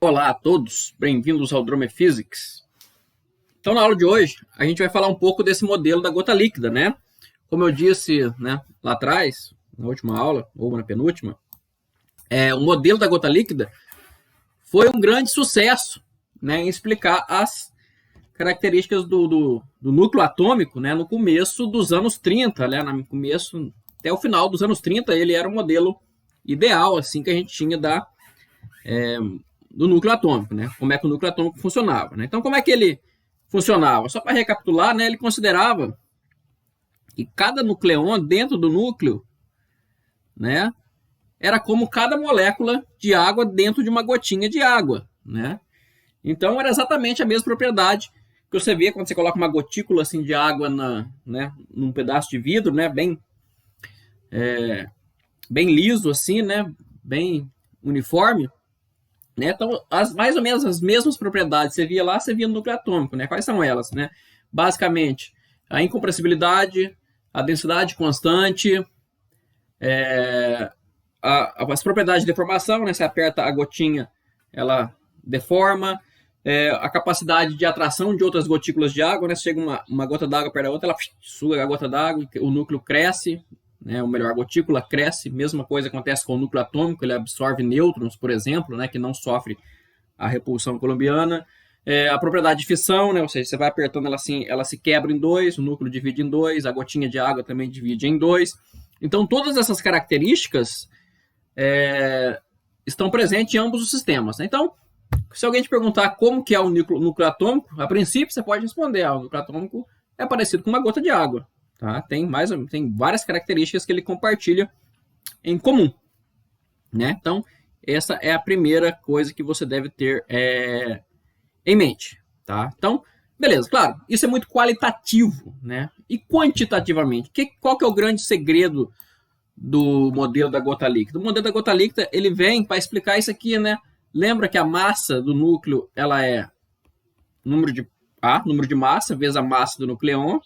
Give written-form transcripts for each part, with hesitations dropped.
Olá a todos, bem-vindos ao Drone Physics. Então, na aula de hoje, a gente vai falar um pouco desse modelo da gota líquida, né? Como eu disse, né, lá atrás, na última aula, ou na penúltima, o modelo da gota líquida foi um grande sucesso, né, em explicar as características do núcleo atômico, né, no começo dos anos 30, né, no começo, até o final dos anos 30, ele era o modelo ideal, assim, que a gente tinha do núcleo atômico, né? Como é que o núcleo atômico funcionava, né? Então, como é que ele funcionava? Só para recapitular, né? Ele considerava que cada nucleon dentro do núcleo, né? Era como cada molécula de água dentro de uma gotinha de água, né? Então, era exatamente a mesma propriedade que você vê quando você coloca uma gotícula assim de água num pedaço de vidro, né? Bem liso assim, né? Bem uniforme. Né? Então, mais ou menos as mesmas propriedades você via lá, você via no núcleo atômico. Né? Quais são elas? Né? Basicamente, a incompressibilidade, a densidade constante, as propriedades de deformação, né? Você aperta a gotinha, ela deforma, a capacidade de atração de outras gotículas de água, né? Chega uma gota d'água perto da outra, ela suga a gota d'água, o núcleo cresce, né, ou melhor, a gotícula cresce, mesma coisa acontece com o núcleo atômico, ele absorve nêutrons, por exemplo, né, que não sofre a repulsão coulombiana. A propriedade de fissão, né, ou seja, você vai apertando ela assim, ela se quebra em dois, o núcleo divide em dois, a gotinha de água também divide em dois. Então, todas essas características estão presentes em ambos os sistemas. Né? Então, se alguém te perguntar como que é o núcleo atômico, a princípio você pode responder, o núcleo atômico é parecido com uma gota de água. Tá? Tem várias características que ele compartilha em comum. Né? Então, essa é a primeira coisa que você deve ter em mente. Tá? Então, beleza, claro, isso é muito qualitativo. Né? E quantitativamente, qual que é o grande segredo do modelo da gota líquida? O modelo da gota líquida ele vem para explicar isso aqui. Né? Lembra que a massa do núcleo ela é número de massa vezes a massa do nucleon,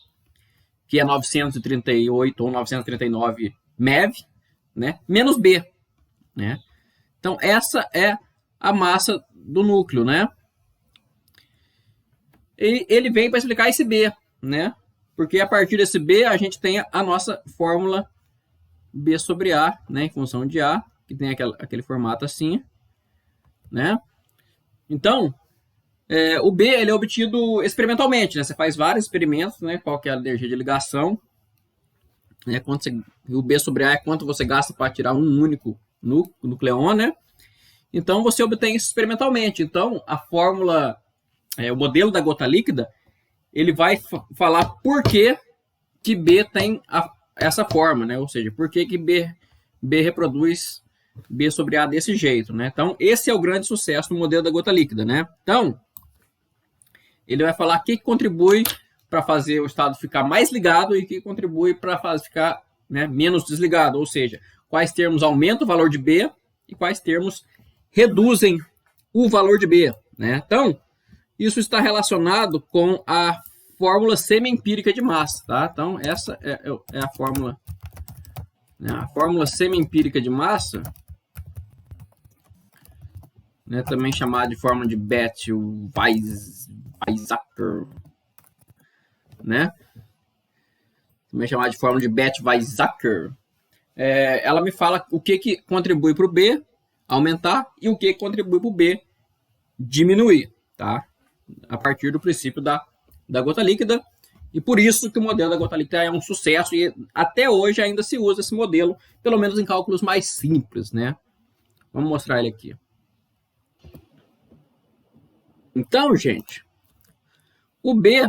que é 938 ou 939 MeV, né? Menos B. Né? Então, essa é a massa do núcleo. Né? E ele vem para explicar esse B. Né? Porque a partir desse B, a gente tem a nossa fórmula B sobre A, né? Em função de A, que tem aquele formato assim. Né? Então, o B ele é obtido experimentalmente, né? Você faz vários experimentos, né? Qual que é a energia de ligação, né? O B sobre A é quanto você gasta para tirar um único nucleon, né? Então você obtém isso experimentalmente. Então a fórmula, o modelo da gota líquida, ele vai falar por que B tem essa forma, né? Ou seja, por que B reproduz B sobre A desse jeito, né? Então esse é o grande sucesso do modelo da gota líquida, né? Então ele vai falar o que contribui para fazer o estado ficar mais ligado e o que contribui para ficar, né, menos desligado. Ou seja, quais termos aumentam o valor de B e quais termos reduzem o valor de B. Né? Então, isso está relacionado com a fórmula semi-empírica de massa. Tá? Então, essa é a fórmula. Né? A fórmula semi-empírica de massa, né, também chamada de fórmula de Bethe-Weizsäcker, né? Também chamada de fórmula de Bethe-Weizsäcker. Ela me fala o que contribui para o B aumentar e o que contribui para o B diminuir, tá? A partir do princípio da gota líquida. E por isso que o modelo da gota líquida é um sucesso e até hoje ainda se usa esse modelo, pelo menos em cálculos mais simples, né? Vamos mostrar ele aqui. Então, gente, o B,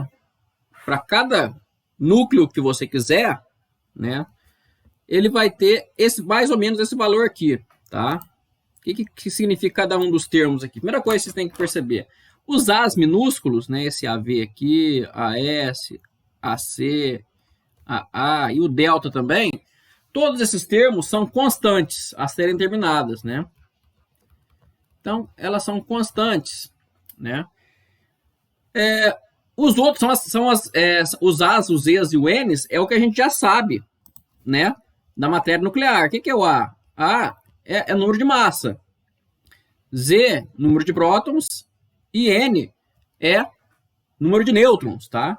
para cada núcleo que você quiser, né, ele vai ter mais ou menos esse valor aqui, tá? O que significa cada um dos termos aqui? Primeira coisa que vocês têm que perceber, os A's minúsculos, né, esse AV aqui, AS, AC, AA e o delta também, todos esses termos são constantes a serem terminadas, né? Então, elas são constantes, né? Os outros os A's, os E's e o N's é o que a gente já sabe, né? Da matéria nuclear. O que é o A? A é número de massa. Z, número de prótons, e N é número de nêutrons, tá?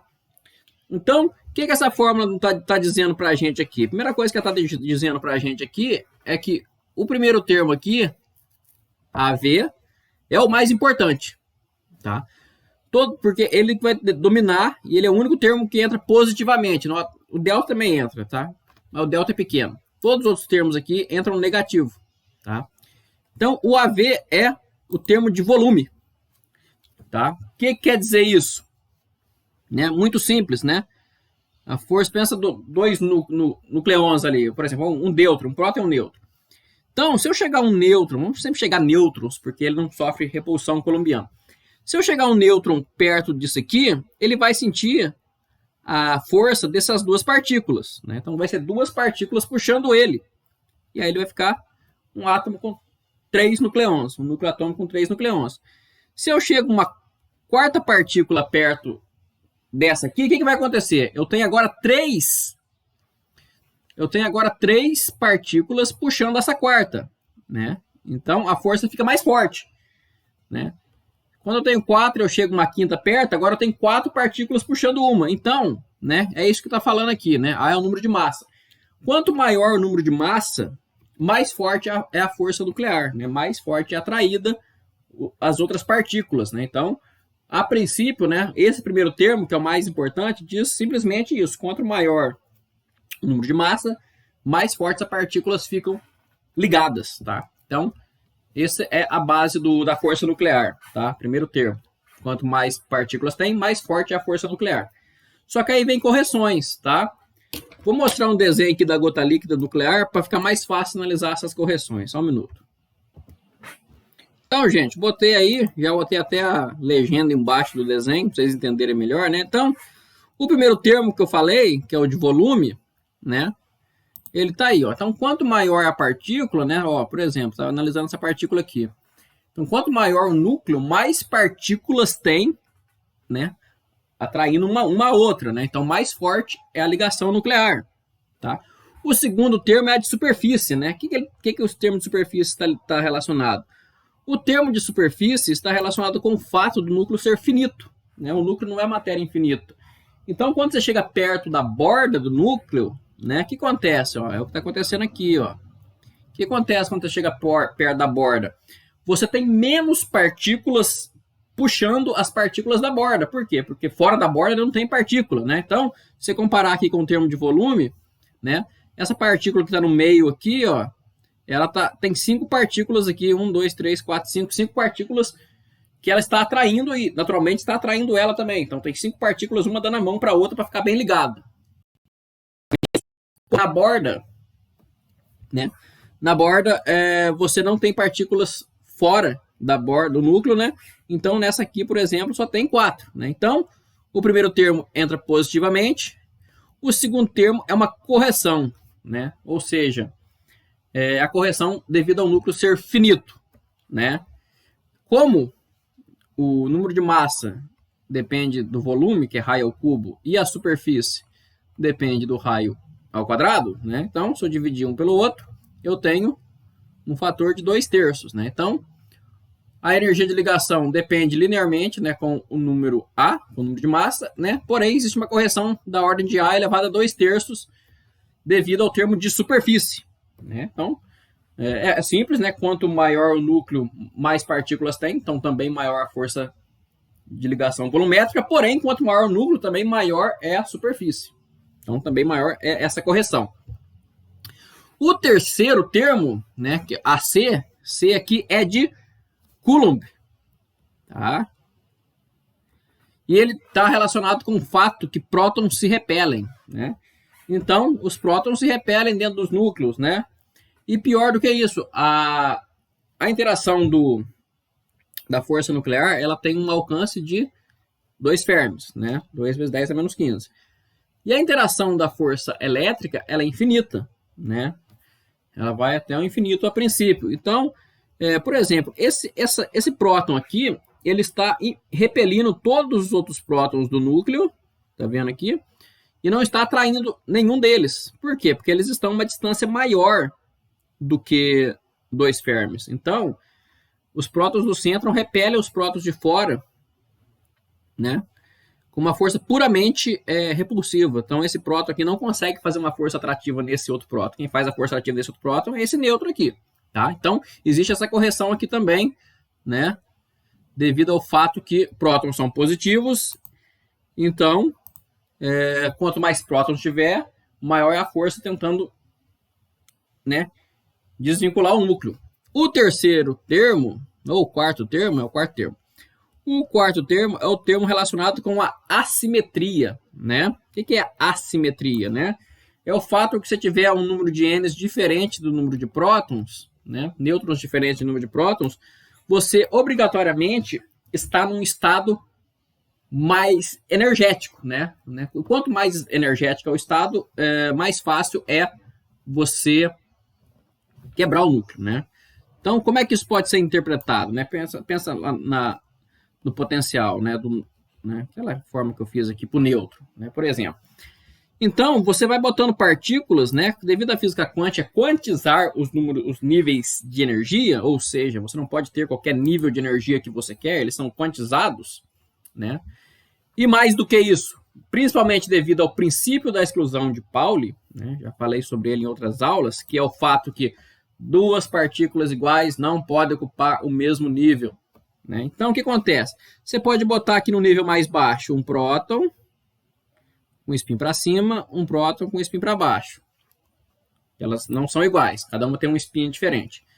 Então, o que essa fórmula está dizendo para a gente aqui? A primeira coisa que ela está dizendo para a gente aqui é que o primeiro termo aqui, AV, é o mais importante, tá? Porque ele vai dominar e ele é o único termo que entra positivamente. O delta também entra, tá? Mas o delta é pequeno. Todos os outros termos aqui entram negativo, tá? Então, o AV é o termo de volume, tá? O que quer dizer isso? Né? Muito simples, né? A força, pensa dois nucleons ali, por exemplo, um nêutron, um próton e um nêutron. Então, se eu chegar um nêutron, vamos sempre chegar nêutrons, porque ele não sofre repulsão coulombiana. Se eu chegar um nêutron perto disso aqui, ele vai sentir a força dessas duas partículas, né? Então, vai ser duas partículas puxando ele. E aí ele vai ficar um átomo com 3 nucleons, um núcleo atômico com 3 nucleons. Se eu chego uma quarta partícula perto dessa aqui, o que vai acontecer? Eu tenho agora três partículas puxando essa quarta, né? Então a força fica mais forte, né? Quando eu tenho 4, eu chego uma quinta perto, agora eu tenho 4 partículas puxando uma. Então, né, é isso que está falando aqui, né? A é o número de massa. Quanto maior o número de massa, mais forte é a força nuclear, né? Mais forte é atraída as outras partículas, né? Então, a princípio, né, esse primeiro termo, que é o mais importante, diz simplesmente isso. Quanto maior o número de massa, mais fortes as partículas ficam ligadas, tá? Então, essa é a base da força nuclear, tá? Primeiro termo. Quanto mais partículas tem, mais forte é a força nuclear. Só que aí vem correções, tá? Vou mostrar um desenho aqui da gota líquida nuclear para ficar mais fácil analisar essas correções. Só um minuto. Então, gente, já botei até a legenda embaixo do desenho, para vocês entenderem melhor, né? Então, o primeiro termo que eu falei, que é o de volume, né? Ele tá aí, ó. Então, quanto maior a partícula, né? Ó, por exemplo, estava analisando essa partícula aqui. Então, quanto maior o núcleo, mais partículas tem, né? Atraindo uma outra, né? Então, mais forte é a ligação nuclear, tá? O segundo termo é a de superfície, né? O que o termo de superfície está relacionado? O termo de superfície está relacionado com o fato do núcleo ser finito, né? O núcleo não é matéria infinita. Então, quando você chega perto da borda do núcleo, né? O que acontece? Ó, é o que está acontecendo aqui, ó. O que acontece quando você chega perto da borda? Você tem menos partículas puxando as partículas da borda. Por quê? Porque fora da borda não tem partícula, né? Então, se você comparar aqui com o termo de volume, né? Essa partícula que está no meio aqui, ó, ela tem 5 partículas aqui, 1, 2, 3, 4, 5 partículas que ela está atraindo e naturalmente está atraindo ela também. Então tem 5 partículas, uma dando a mão para a outra para ficar bem ligada. Na borda, né? Na borda, você não tem partículas fora da borda do núcleo, né? Então nessa aqui, por exemplo, só tem 4, né? Então o primeiro termo entra positivamente, o segundo termo é uma correção, né? Ou seja, a correção devido ao núcleo ser finito, né? Como o número de massa depende do volume, que é raio ao cubo, e a superfície depende do raio ao quadrado, né? Então, se eu dividir um pelo outro, eu tenho um fator de 2/3, né? Então, a energia de ligação depende linearmente, né, com o número A, com o número de massa, né? Porém, existe uma correção da ordem de A elevado a 2/3 devido ao termo de superfície, né? Então, é simples, né? Quanto maior o núcleo, mais partículas tem, então também maior a força de ligação volumétrica, porém, quanto maior o núcleo, também maior é a superfície. Então, também maior é essa correção. O terceiro termo, né, que a C aqui é de Coulomb, tá? E ele está relacionado com o fato que prótons se repelem, né? Então, os prótons se repelem dentro dos núcleos, né? E pior do que isso, a interação da força nuclear, ela tem um alcance de 2 fermis, né? 2 vezes 10 a menos 15. E a interação da força elétrica, ela é infinita, né? Ela vai até o infinito a princípio. Então, por exemplo, esse próton aqui, ele está repelindo todos os outros prótons do núcleo, tá vendo aqui? E não está atraindo nenhum deles. Por quê? Porque eles estão a uma distância maior do que 2 fermis. Então, os prótons do centro repelem os prótons de fora, né? Com uma força puramente repulsiva. Então, esse próton aqui não consegue fazer uma força atrativa nesse outro próton. Quem faz a força atrativa nesse outro próton é esse nêutron aqui. Tá? Então, existe essa correção aqui também, né? Devido ao fato que prótons são positivos. Então, quanto mais prótons tiver, maior é a força tentando, né, desvincular o núcleo. O terceiro termo, ou o quarto termo, é o quarto termo. O quarto termo é o termo relacionado com a assimetria, né? O que é assimetria, né? É o fato que você tiver um número de n's diferente do número de prótons, né? Nêutrons diferentes do número de prótons, você obrigatoriamente está num estado mais energético, né? Quanto mais energético é o estado, mais fácil é você quebrar o núcleo, né? Então, como é que isso pode ser interpretado, né? Pensa lá no potencial, né? Aquela forma que eu fiz aqui para o nêutron, né? Por exemplo. Então, você vai botando partículas, né? Devido à física quântica, quantizar os níveis de energia, ou seja, você não pode ter qualquer nível de energia que você quer, eles são quantizados, né? E mais do que isso, principalmente devido ao princípio da exclusão de Pauli, né? Já falei sobre ele em outras aulas, que é o fato que duas partículas iguais não podem ocupar o mesmo nível, né? Então, o que acontece? Você pode botar aqui no nível mais baixo um próton com spin para cima, um próton com spin para baixo. Elas não são iguais, cada uma tem um spin diferente.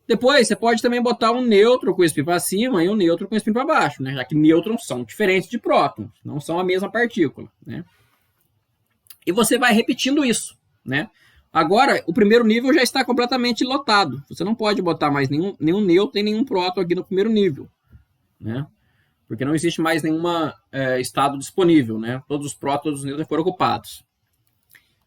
Depois, você pode também botar um nêutron com spin para cima e um nêutron com spin para baixo, né? Já que nêutrons são diferentes de prótons, não são a mesma partícula, né? E você vai repetindo isso, né? Agora, o primeiro nível já está completamente lotado. Você não pode botar mais nenhum nêutron e nenhum próton aqui no primeiro nível, né? Porque não existe mais nenhum estado disponível, né? Todos os prótons e os nêutrons foram ocupados.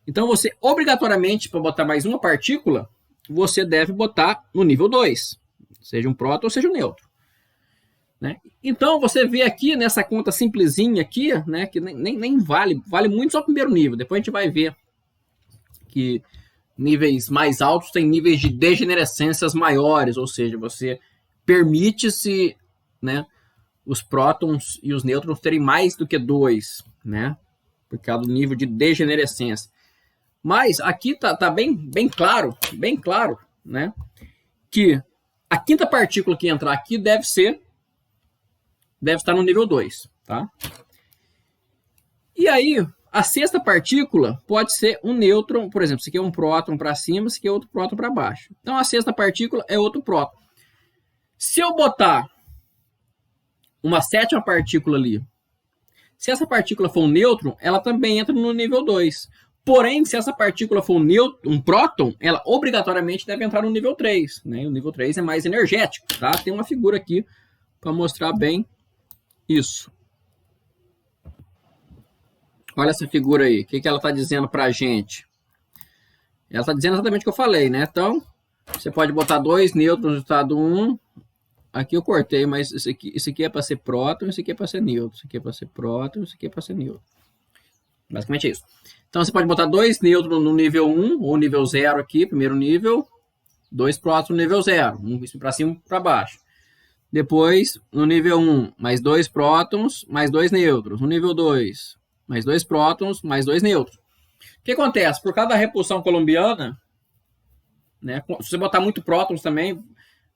Então, você, obrigatoriamente, para botar mais uma partícula, você deve botar no nível 2, seja um próton ou seja um nêutron, né? Então, você vê aqui nessa conta simplesinha aqui, né, que nem vale muito só o primeiro nível. Depois a gente vai ver que níveis mais altos têm níveis de degenerescências maiores, ou seja, você permite-se, né, os prótons e os nêutrons terem mais do que 2, né, por causa do nível de degenerescência. Mas aqui tá bem claro, né, que a quinta partícula que entrar aqui deve estar no nível 2, tá? E aí, a sexta partícula pode ser um nêutron, por exemplo, se aqui é um próton para cima, se aqui é outro próton para baixo. Então, a sexta partícula é outro próton. Se eu botar uma sétima partícula ali, se essa partícula for um nêutron, ela também entra no nível 2. Porém, se essa partícula for um próton, ela obrigatoriamente deve entrar no nível 3. Né? E o nível 3 é mais energético, tá? Tem uma figura aqui para mostrar bem isso. Olha essa figura aí. O que ela está dizendo para a gente? Ela está dizendo exatamente o que eu falei, né? Então, você pode botar 2 nêutrons no estado 1. Aqui eu cortei, mas isso aqui é para ser próton, isso aqui é para ser nêutron. Isso aqui é para ser próton, isso aqui é para ser nêutron. Basicamente é isso. Então, você pode botar 2 nêutrons no nível 1, ou nível 0 aqui, primeiro nível. 2 prótons no nível 0. Um para cima e para baixo. Depois, no nível 1, mais 2 prótons, mais 2 nêutrons. No nível 2, mais 2 prótons, mais 2 nêutrons. O que acontece? Por causa da repulsão coulombiana, né, se você botar muito prótons também,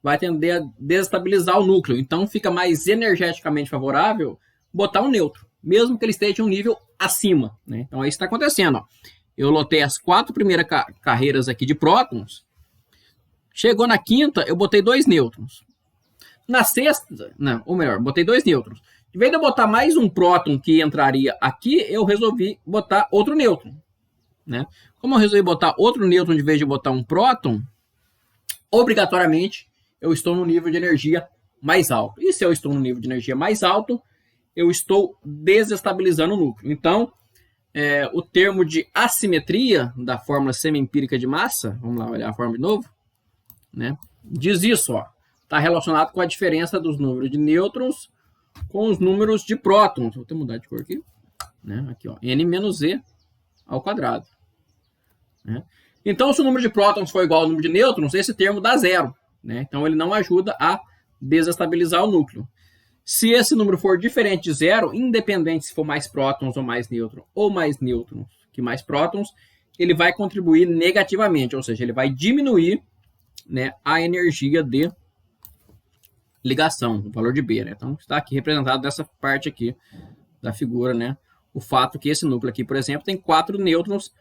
vai tender a desestabilizar o núcleo. Então, fica mais energeticamente favorável botar um nêutron, mesmo que ele esteja em um nível acima. Né? Então, é isso que está acontecendo. Ó. Eu lotei as 4 primeiras carreiras aqui de prótons. Chegou na quinta, eu botei 2 nêutrons. Na sexta, não, ou melhor, botei 2 nêutrons. Em vez de eu botar mais um próton que entraria aqui, eu resolvi botar outro nêutron. Né? Como eu resolvi botar outro nêutron de vez de botar um próton, obrigatoriamente eu estou no nível de energia mais alto. E se eu estou no nível de energia mais alto, eu estou desestabilizando o núcleo. Então, o termo de assimetria da fórmula semi-empírica de massa, vamos lá olhar a fórmula de novo, né? Diz isso, ó. Está relacionado com a diferença dos números de nêutrons com os números de prótons. Vou até mudar de cor aqui. Né? Aqui, ó. N menos Z ao quadrado. Né? Então, se o número de prótons for igual ao número de nêutrons, esse termo dá 0. Né? Então, ele não ajuda a desestabilizar o núcleo. Se esse número for diferente de zero, independente se for mais prótons ou mais nêutrons que mais prótons, ele vai contribuir negativamente, ou seja, ele vai diminuir, né, a energia de ligação, o valor de B, né? Então, está aqui representado dessa parte aqui da figura, né? O fato que esse núcleo aqui, por exemplo, tem 4 nêutrons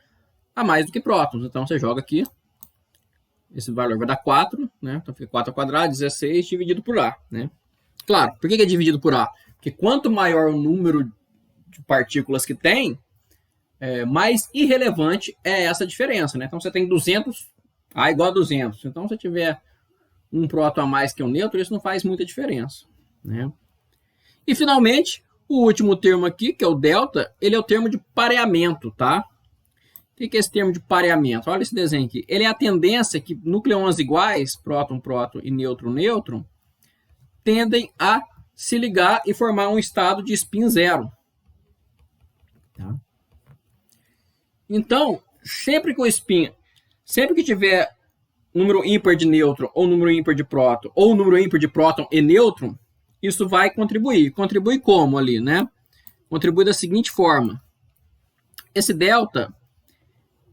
a mais do que prótons. Então, você joga aqui, esse valor vai dar 4, né? Então, fica 4 ao quadrado, 16 dividido por A, né? Claro, por que é dividido por A? Porque quanto maior o número de partículas que tem, mais irrelevante é essa diferença, né? Então, você tem 200, A igual a 200. Então, se tiver um próton a mais que um nêutron, isso não faz muita diferença, né? E, finalmente, o último termo aqui, que é o delta, ele é o termo de pareamento, tá? O que é esse termo de pareamento? Olha esse desenho aqui. Ele é a tendência que nucleons iguais, próton, próton e nêutron, nêutron, tendem a se ligar e formar um estado de spin zero. Tá? Então, sempre que tiver número ímpar de nêutron, ou número ímpar de próton, ou número ímpar de próton e nêutron, isso vai contribuir. Contribui como ali, né? Contribui da seguinte forma. Esse delta,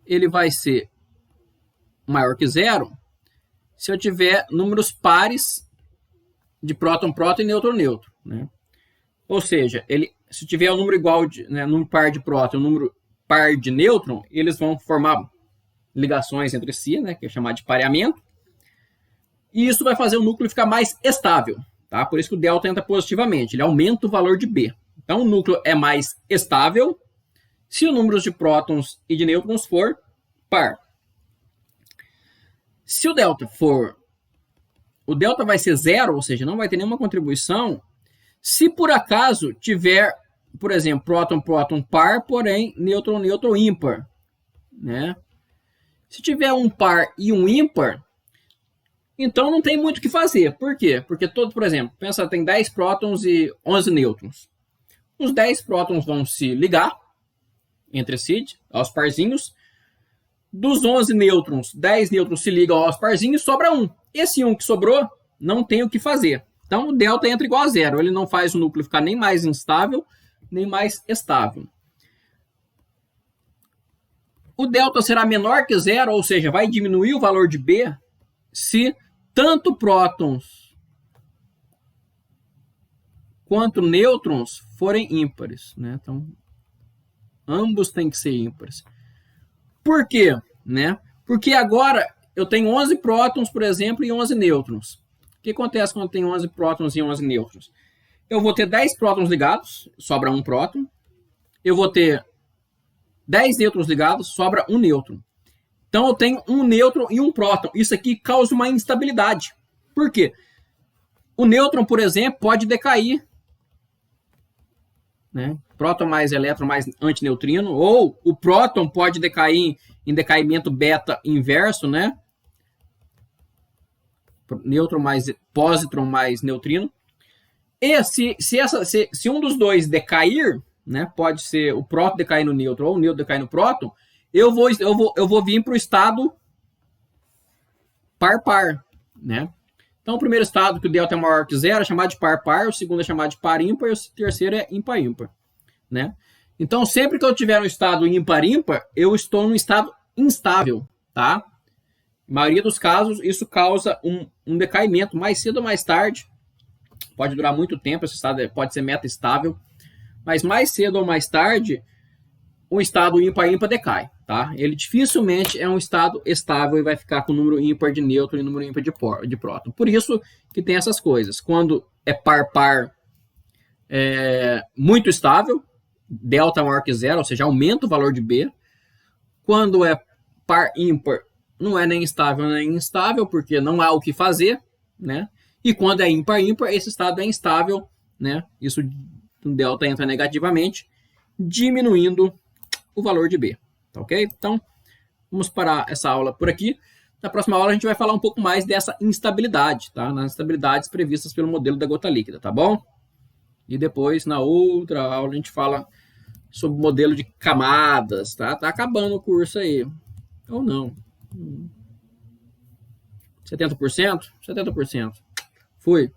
ele vai ser maior que zero se eu tiver números pares de próton, próton e nêutron, nêutron, né? Ou seja, se tiver um número igual, número par de próton e um número par de nêutron, eles vão formar ligações entre si, né, que é chamado de pareamento, e isso vai fazer o núcleo ficar mais estável, tá? Por isso que o delta entra positivamente, ele aumenta o valor de B. Então, o núcleo é mais estável se o número de prótons e de nêutrons for par. Se o delta vai ser zero, ou seja, não vai ter nenhuma contribuição, se por acaso tiver, por exemplo, próton, próton par, porém nêutron, nêutron ímpar, né? Se tiver um par e um ímpar, então não tem muito o que fazer. Por quê? Porque por exemplo, pensa, tem 10 prótons e 11 nêutrons. Os 10 prótons vão se ligar entre si, aos parzinhos. Dos 11 nêutrons, 10 nêutrons se ligam aos parzinhos, sobra um. Esse um que sobrou, não tem o que fazer. Então, o delta entra igual a zero. Ele não faz o núcleo ficar nem mais instável, nem mais estável. O delta será menor que zero, ou seja, vai diminuir o valor de B se tanto prótons quanto nêutrons forem ímpares, né? Então, ambos têm que ser ímpares. Por quê? Né? Porque agora eu tenho 11 prótons, por exemplo, e 11 nêutrons. O que acontece quando eu tenho 11 prótons e 11 nêutrons? Eu vou ter 10 prótons ligados, sobra um próton. Eu vou ter 10 nêutrons ligados, sobra um nêutron. Então, eu tenho um nêutron e um próton. Isso aqui causa uma instabilidade. Por quê? O nêutron, por exemplo, pode decair, né? Próton mais elétron mais antineutrino, ou o próton pode decair em decaimento beta inverso, né? Nêutron mais pósitron mais neutrino. E se um dos dois decair, né? Pode ser o próton decair no nêutron ou o nêutron decair no próton, eu vou vir para o estado par-par, né? Então, o primeiro estado, que o delta é maior que zero, é chamado de par-par, o segundo é chamado de par-ímpar, e o terceiro é ímpar-ímpar, né? Então, sempre que eu tiver um estado ímpar-ímpar, eu estou num estado instável, tá? Na maioria dos casos, isso causa um decaimento mais cedo ou mais tarde. Pode durar muito tempo, esse estado pode ser meta-estável, mas mais cedo ou mais tarde, o estado ímpar-ímpar decai, tá? Ele dificilmente é um estado estável e vai ficar com número ímpar de nêutron e número ímpar de próton. Por isso que tem essas coisas. Quando é par-par, é muito estável, delta maior que zero, ou seja, aumenta o valor de B. Quando é par-ímpar, não é nem estável nem instável, porque não há o que fazer, né? E quando é ímpar-ímpar, esse estado é instável, né? Isso, o delta entra negativamente, diminuindo o valor de B, tá ok? Então, vamos parar essa aula por aqui. Na próxima aula a gente vai falar um pouco mais dessa instabilidade, tá? Nas instabilidades previstas pelo modelo da gota líquida, tá bom? E depois, na outra aula, a gente fala sobre o modelo de camadas, tá? Tá acabando o curso aí. Ou não. 70%? 70%. Fui.